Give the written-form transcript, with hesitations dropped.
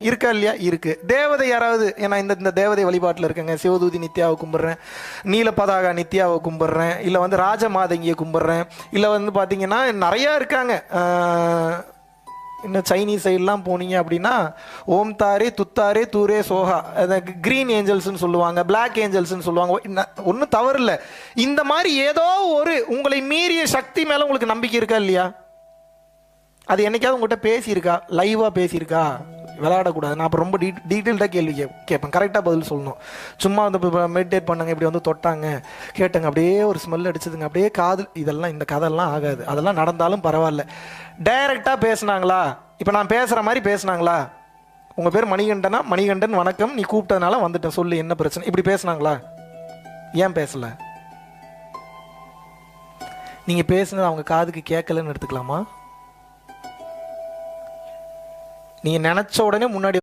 இருக்கா இல்லையா? இருக்கு. தேவதை யாராவது, ஏன்னா இந்த தேவதை வழிபாட்டில் இருக்கங்க, சிவதூதி நித்யாவை கும்பிட்றேன், நீல பதாகா நித்யாவை கும்பிட்றேன், இல்லை வந்து ராஜமாதங்கியை கும்பிட்றேன், இல்லை வந்து பார்த்தீங்கன்னா நிறையா இருக்காங்க. இன்னும் சைனீஸ் சைட்லாம் போனீங்க அப்படின்னா ஓம் தாரே துத்தாரே தூரே சோஹா, அதை க்ரீன் ஏஞ்சல்ஸ்ன்னு சொல்லுவாங்க, பிளாக் ஏஞ்சல்ஸ்ன்னு சொல்லுவாங்க. ஒன்றும் தவறு இல்லை. இந்த மாதிரி ஏதோ ஒரு உங்களை மீறிய சக்தி மேலே உங்களுக்கு நம்பிக்கை இருக்கா இல்லையா? அது என்னைக்காவது உங்கள்கிட்ட பேசியிருக்கா? லைவாக பேசியிருக்கா? விளையாடக்கூடாது. நான் அப்போ ரொம்ப டீட்டெயில்டாக கேள்வி கேட்பேன், கரெக்டாக பதில் சொல்லணும். சும்மா வந்து இப்போ மெடிடேட் பண்ணாங்க, இப்படி வந்து தொட்டாங்க கேட்டாங்க, அப்படியே ஒரு ஸ்மெல் அடிச்சதுங்க, அப்படியே காதல், இதெல்லாம் இந்த கதையெல்லாம் ஆகாது. அதெல்லாம் நடந்தாலும் பரவாயில்ல. டைரெக்டாக பேசுனாங்களா? இப்போ நான் பேசுகிற மாதிரி பேசுனாங்களா? உங்கள் பேர் மணிகண்டனா? மணிகண்டன் வணக்கம், நீ கூப்பிட்டதுனால வந்துட்டேன், சொல்லு என்ன பிரச்சனை, இப்படி பேசுனாங்களா? ஏன் பேசலை? நீங்கள் பேசுனது அவங்க காதுக்கு கேட்கலன்னு எடுத்துக்கலாமா? நீங்கள் நினச்ச உடனே முன்னாடி